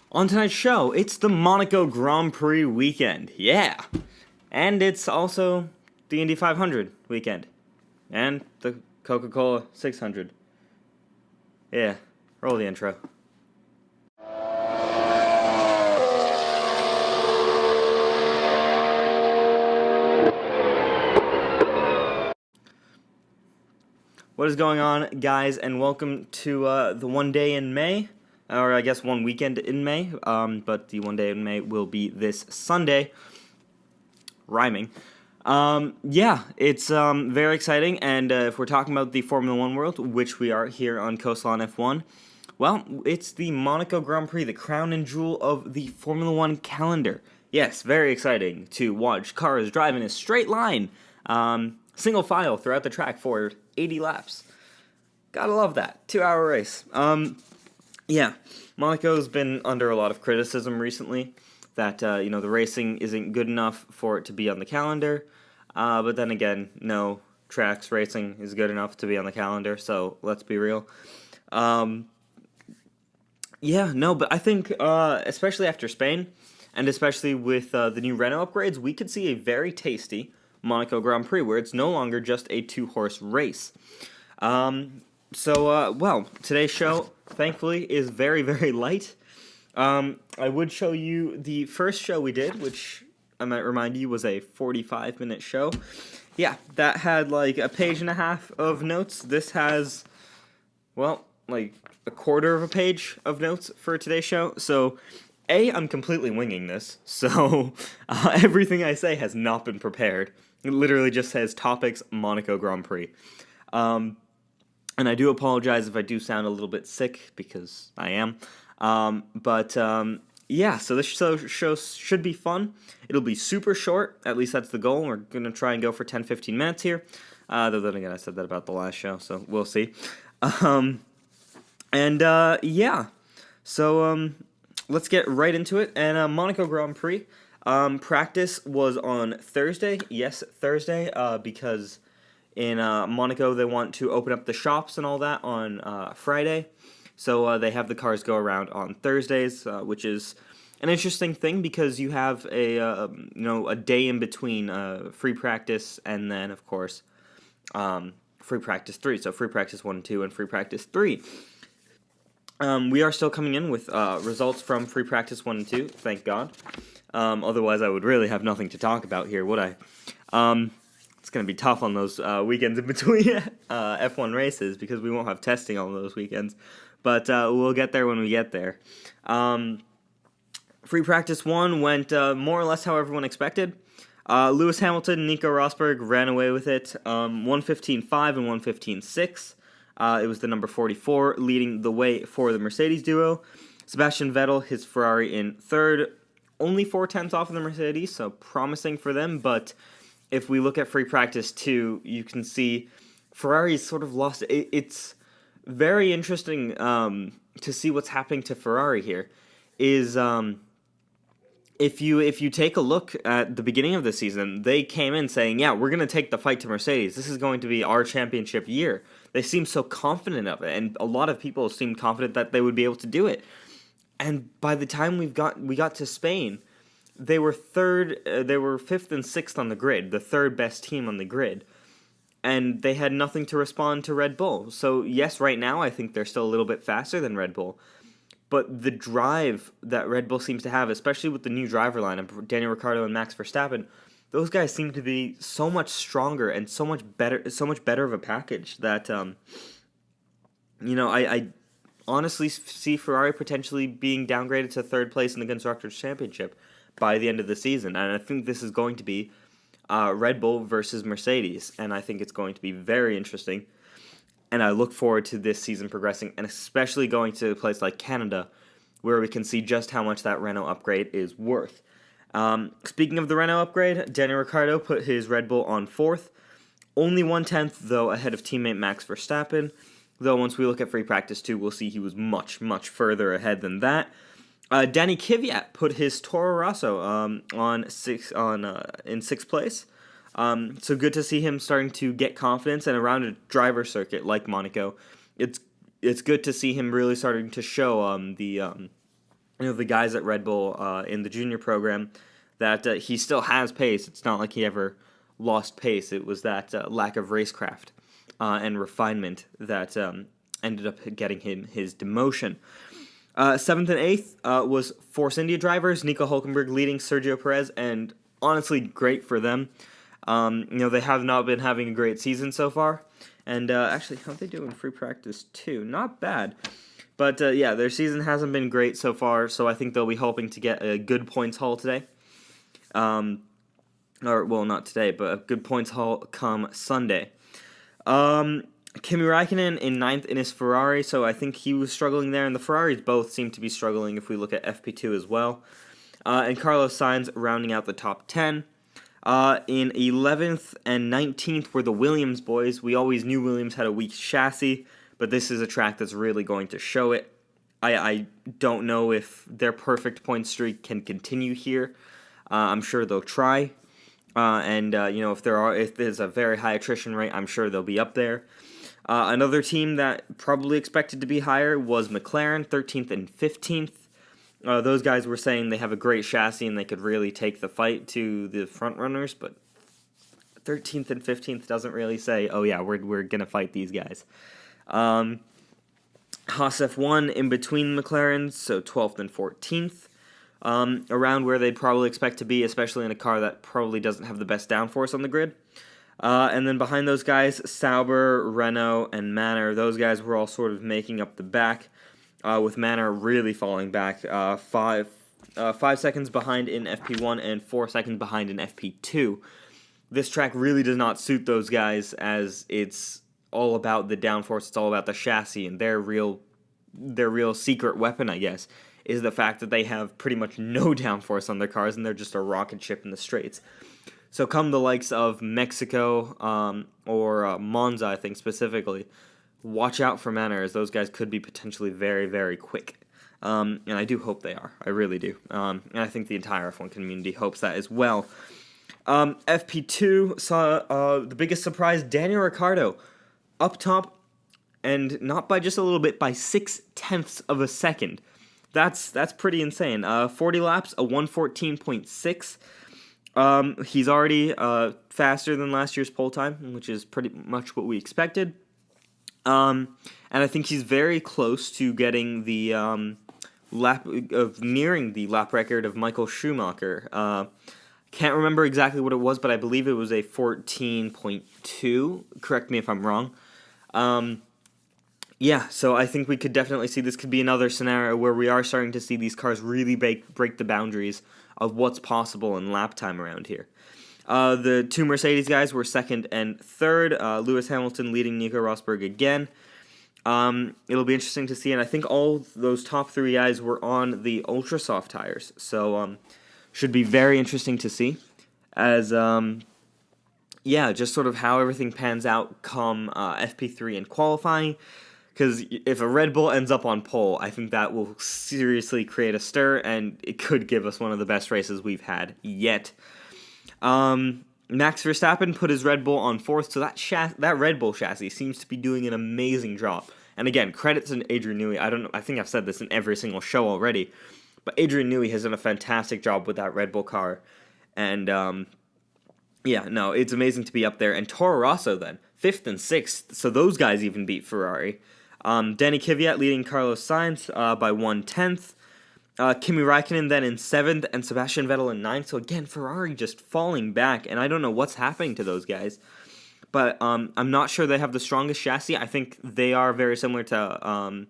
On tonight's show, it's the Monaco Grand Prix weekend. Yeah. And it's also the Indy 500 weekend. And the Coca-Cola 600. Yeah. Roll the intro. What is going on, guys, and welcome to the one day in May, or I guess one weekend in May, but the one day in May will be this Sunday, rhyming. It's very exciting, and if we're talking about the Formula One world, which we are here on Khosla on F1, well, it's the Monaco Grand Prix, the crown and jewel of the Formula One calendar. Yes, very exciting to watch cars drive in a straight line, single file throughout the track for 80 laps. Gotta love that. 2-hour race. Monaco's been under a lot of criticism recently that, the racing isn't good enough for it to be on the calendar. But then again, no tracks racing is good enough to be on the calendar, so let's be real. But I think, especially after Spain, and especially with the new Renault upgrades, we could see a very tasty Monaco Grand Prix, where it's no longer just a two-horse race. Today's show, thankfully, is very, very light. I would show you the first show we did, which I might remind you was a 45-minute show. Yeah, that had like a page and a half of notes. This has, like a quarter of a page of notes for today's show. So, I'm completely winging this. So, everything I say has not been prepared. It literally just says topics Monaco Grand Prix. And I do apologize if I do sound a little bit sick, because I am. So this show should be fun. It'll be super short, at least that's the goal. We're going to try and go for 10-15 minutes here. Though then again, I said that about the last show, so we'll see. Let's get right into it. And Monaco Grand Prix. Practice was on Thursday. Yes, Thursday, because in Monaco they want to open up the shops and all that on Friday. So they have the cars go around on Thursdays, which is an interesting thing because you have a day in between free practice and then, of course, free practice 3. So free practice 1 and 2 and free practice 3. We are still coming in with results from free practice 1 and 2, thank God. Otherwise, I would really have nothing to talk about here, would I? It's going to be tough on those weekends in between F1 races because we won't have testing on those weekends. But we'll get there when we get there. Free practice 1 went more or less how everyone expected. Lewis Hamilton and Nico Rosberg ran away with it. 1:15.5 and 1:15.6. It was the number 44 leading the way for the Mercedes duo. Sebastian Vettel, his Ferrari in third, only 4/10 off of the Mercedes, so promising for them. But if we look at free practice 2, you can see Ferrari's sort of lost. It's very interesting to see what's happening to Ferrari here. If you take a look at the beginning of the season, they came in saying, yeah, we're going to take the fight to Mercedes. This is going to be our championship year. They seemed so confident of it, and a lot of people seemed confident that they would be able to do it. And by the time we got to Spain, they were third. They were 5th and 6th on the grid, the third best team on the grid, and they had nothing to respond to Red Bull. So yes, right now I think they're still a little bit faster than Red Bull, but the drive that Red Bull seems to have, especially with the new driver lineup, Daniel Ricciardo and Max Verstappen, those guys seem to be so much stronger and so much better of a package that I honestly see Ferrari potentially being downgraded to third place in the Constructors' Championship by the end of the season. And I think this is going to be Red Bull versus Mercedes, and I think it's going to be very interesting. And I look forward to this season progressing, and especially going to a place like Canada, where we can see just how much that Renault upgrade is worth. Speaking of the Renault upgrade, Daniel Ricciardo put his Red Bull on 4th, only 1/10, though, ahead of teammate Max Verstappen. Though once we look at free practice 2, we'll see he was much, much further ahead than that. Danny Kvyat put his Toro Rosso in 6th place. So good to see him starting to get confidence, and around a driver circuit like Monaco, it's good to see him really starting to show the guys at Red Bull in the junior program, that he still has pace. It's not like he ever lost pace. It was that lack of racecraft and refinement that ended up getting him his demotion. Seventh and eighth was Force India drivers, Nico Hulkenberg leading Sergio Perez, and honestly, great for them. They have not been having a great season so far. And actually, how they do in free practice too? Not bad. But their season hasn't been great so far, so I think they'll be hoping to get a good points haul today. Not today, but a good points haul come Sunday. Kimi Räikkönen in ninth in his Ferrari, so I think he was struggling there, and the Ferraris both seem to be struggling if we look at FP2 as well. And Carlos Sainz rounding out the top 10. In 11th and 19th were the Williams boys. We always knew Williams had a weak chassis, but this is a track that's really going to show it. I don't know if their perfect point streak can continue here. I'm sure they'll try. If there's a very high attrition rate, I'm sure they'll be up there. Another team that probably expected to be higher was McLaren, 13th and 15th. Those guys were saying they have a great chassis and they could really take the fight to the front runners, but 13th and 15th doesn't really say, oh yeah, we're going to fight these guys. Haas F1 in between McLaren, so 12th and 14th. Around where they'd probably expect to be, especially in a car that probably doesn't have the best downforce on the grid. And then behind those guys, Sauber, Renault, and Manor, those guys were all sort of making up the back, with Manor really falling back 5 seconds behind in FP1 and 4 seconds behind in FP2. This track really does not suit those guys, as it's all about the downforce, it's all about the chassis, and their real secret weapon, I guess, is the fact that they have pretty much no downforce on their cars, and they're just a rocket ship in the straights. So come the likes of Mexico or Monza, I think specifically, watch out for Manor, as those guys could be potentially very, very quick. And I do hope they are. I really do. And I think the entire F1 community hopes that as well. FP2 saw the biggest surprise, Daniel Ricciardo, up top, and not by just a little bit, by 0.6 of a second. That's pretty insane. 40 laps, a 1:14.6. He's already faster than last year's pole time, which is pretty much what we expected. And I think he's very close to getting the nearing the lap record of Michael Schumacher. Can't remember exactly what it was, but I believe it was a 14.2. Correct me if I'm wrong. So I think we could definitely see this could be another scenario where we are starting to see these cars really break the boundaries of what's possible in lap time around here. The two Mercedes guys were second and third. Lewis Hamilton leading Nico Rosberg again. It'll be interesting to see, and I think all those top three guys were on the ultra soft tires, so should be very interesting to see, as just sort of how everything pans out come FP3 and qualifying. Because if a Red Bull ends up on pole, I think that will seriously create a stir, and it could give us one of the best races we've had yet. Max Verstappen put his Red Bull on fourth, so that Red Bull chassis seems to be doing an amazing job. And again, credits to Adrian Newey. I think I've said this in every single show already, but Adrian Newey has done a fantastic job with that Red Bull car. And it's amazing to be up there. And Toro Rosso then, 5th and 6th, so those guys even beat Ferrari. Danny Kvyat leading Carlos Sainz by 1/10. Kimi Räikkönen then in 7th, and Sebastian Vettel in 9th. So again, Ferrari just falling back, and I don't know what's happening to those guys. But I'm not sure they have the strongest chassis. I think they are very similar to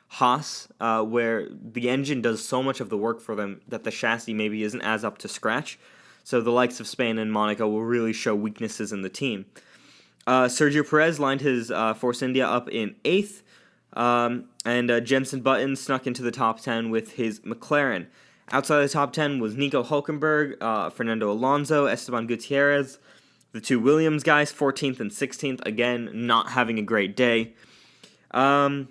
Haas, where the engine does so much of the work for them that the chassis maybe isn't as up to scratch. So the likes of Spain and Monaco will really show weaknesses in the team. Sergio Perez lined his Force India up in 8th. And Jenson Button snuck into the top 10 with his McLaren. Outside the top 10 was Nico Hulkenberg, Fernando Alonso, Esteban Gutierrez, the two Williams guys, 14th and 16th, again, not having a great day. Kevin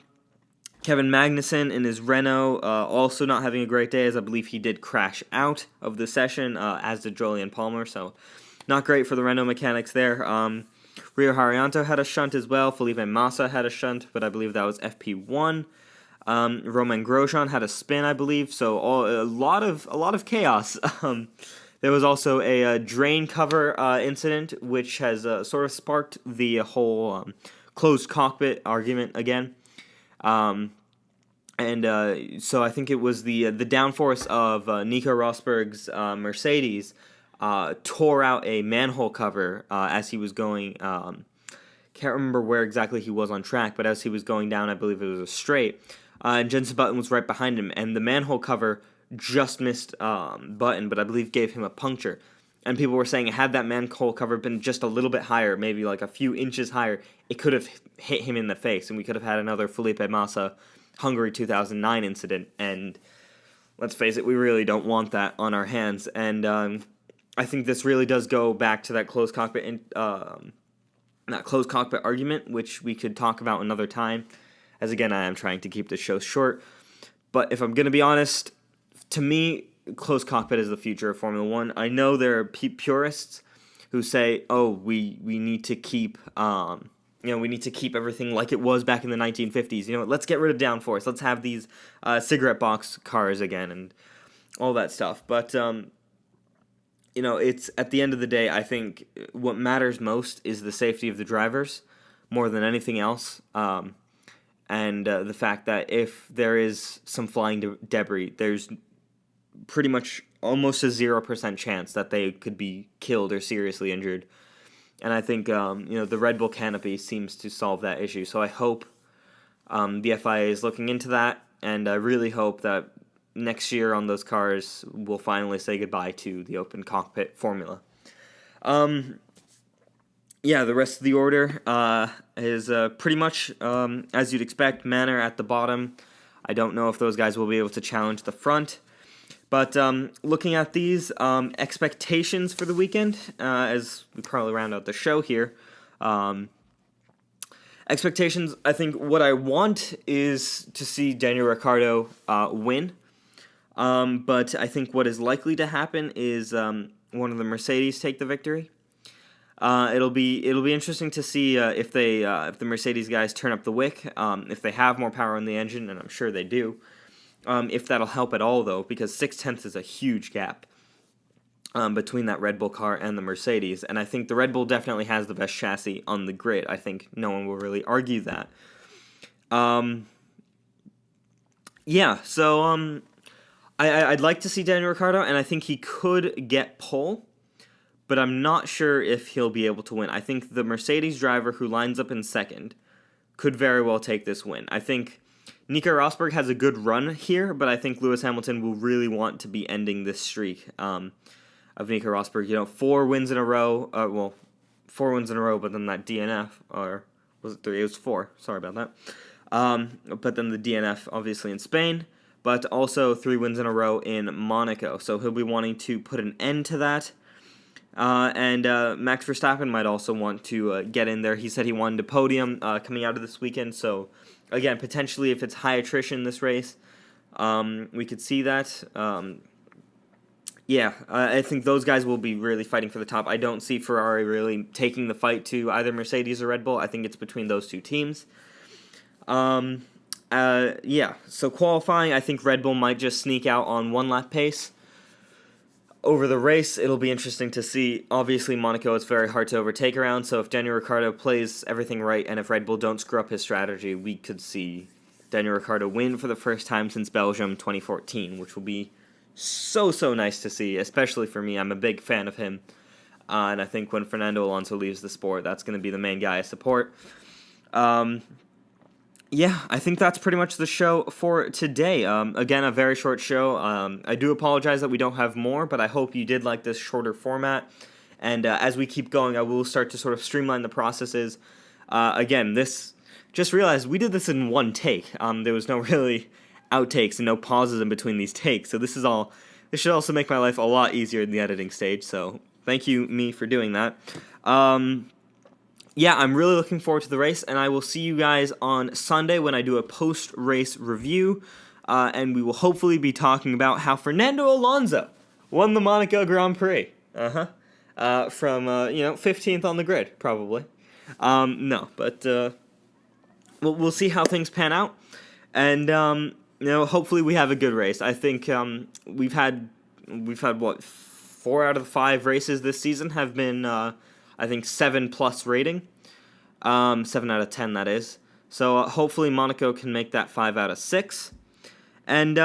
Magnussen in his Renault, also not having a great day, as I believe he did crash out of the session, as did Jolyon Palmer, so not great for the Renault mechanics there. Rio Haryanto had a shunt as well. Felipe Massa had a shunt, but I believe that was FP1. Romain Grosjean had a spin, I believe, so a lot of chaos. There was also a drain cover incident, which has sort of sparked the whole closed cockpit argument again. So I think it was the downforce of Nico Rosberg's Mercedes tore out a manhole cover as he was going. Can't remember where exactly he was on track, but as he was going down, I believe it was a straight. And Jenson Button was right behind him, and the manhole cover just missed Button, but I believe gave him a puncture. And people were saying, had that manhole cover been just a little bit higher, maybe like a few inches higher, it could have hit him in the face, and we could have had another Felipe Massa Hungary 2009 incident. And let's face it, we really don't want that on our hands. And I think this really does go back to that closed cockpit argument, which we could talk about another time. As again, I am trying to keep the show short. But if I'm going to be honest, to me, closed cockpit is the future of Formula One. I know there are purists who say, "Oh, we need to keep we need to keep everything like it was back in the 1950s. You know, let's get rid of downforce. Let's have these cigarette box cars again and all that stuff." But it's at the end of the day, I think what matters most is the safety of the drivers more than anything else. And the fact that if there is some flying debris, there's pretty much almost a 0% chance that they could be killed or seriously injured. And I think the Red Bull canopy seems to solve that issue. So I hope the FIA is looking into that, and I really hope that next year on those cars we'll finally say goodbye to the open cockpit formula. The rest of the order is pretty much as you'd expect. Manor at the bottom. I don't know if those guys will be able to challenge the front. But looking at these expectations for the weekend, as we probably round out the show here, expectations, I think what I want is to see Daniel Ricciardo win. But I think what is likely to happen is one of the Mercedes take the victory. It'll be interesting to see if the Mercedes guys turn up the wick, if they have more power in the engine, and I'm sure they do. If that'll help at all, though, because 0.6 is a huge gap between that Red Bull car and the Mercedes, and I think the Red Bull definitely has the best chassis on the grid. I think no one will really argue that. So I'd like to see Daniel Ricciardo, and I think he could get pole, but I'm not sure if he'll be able to win. I think the Mercedes driver who lines up in second could very well take this win. I think Nico Rosberg has a good run here, but I think Lewis Hamilton will really want to be ending this streak of Nico Rosberg. 4 wins in a row. 4 wins in a row, but then that DNF, or was it 3? It was 4. Sorry about that. But then the DNF, obviously, in Spain, but also 3 wins in a row in Monaco. So he'll be wanting to put an end to that. And Max Verstappen might also want to get in there. He said he wanted a podium coming out of this weekend, so again, potentially, if it's high attrition this race, we could see that. I think those guys will be really fighting for the top. I don't see Ferrari really taking the fight to either Mercedes or Red Bull. I think it's between those two teams. So qualifying, I think Red Bull might just sneak out on one-lap pace. Over the race, it'll be interesting to see. Obviously, Monaco is very hard to overtake around, so if Daniel Ricciardo plays everything right, and if Red Bull don't screw up his strategy, we could see Daniel Ricciardo win for the first time since Belgium 2014, which will be so nice to see, especially for me. I'm a big fan of him, and I think when Fernando Alonso leaves the sport, that's going to be the main guy I support. I think that's pretty much the show for today. Again, a very short show. I do apologize that we don't have more, but I hope you did like this shorter format. And as we keep going, I will start to sort of streamline the processes. Just realized we did this in one take. There was no really outtakes and no pauses in between these takes. So this should also make my life a lot easier in the editing stage. So thank you, me, for doing that. I'm really looking forward to the race, and I will see you guys on Sunday when I do a post-race review, and we will hopefully be talking about how Fernando Alonso won the Monaco Grand Prix. From 15th on the grid, probably. We'll see how things pan out. and hopefully we have a good race. I think we've had what, 4 out of the 5 races this season have been I think 7+ rating, 7 out of 10 that is. So hopefully Monaco can make that 5 out of 6, and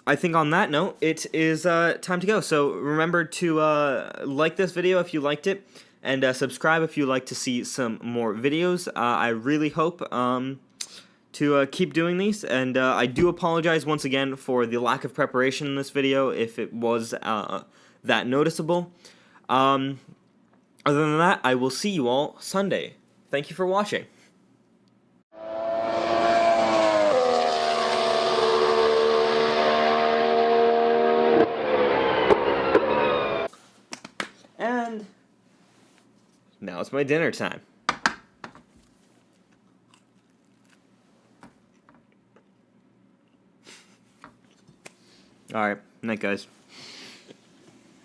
I think on that note, it is time to go. So remember to like this video if you liked it, and subscribe if you'd like to see some more videos. I really hope to keep doing these, and I do apologize once again for the lack of preparation in this video if it was that noticeable. Other than that, I will see you all Sunday. Thank you for watching. And now it's my dinner time. Alright, night guys.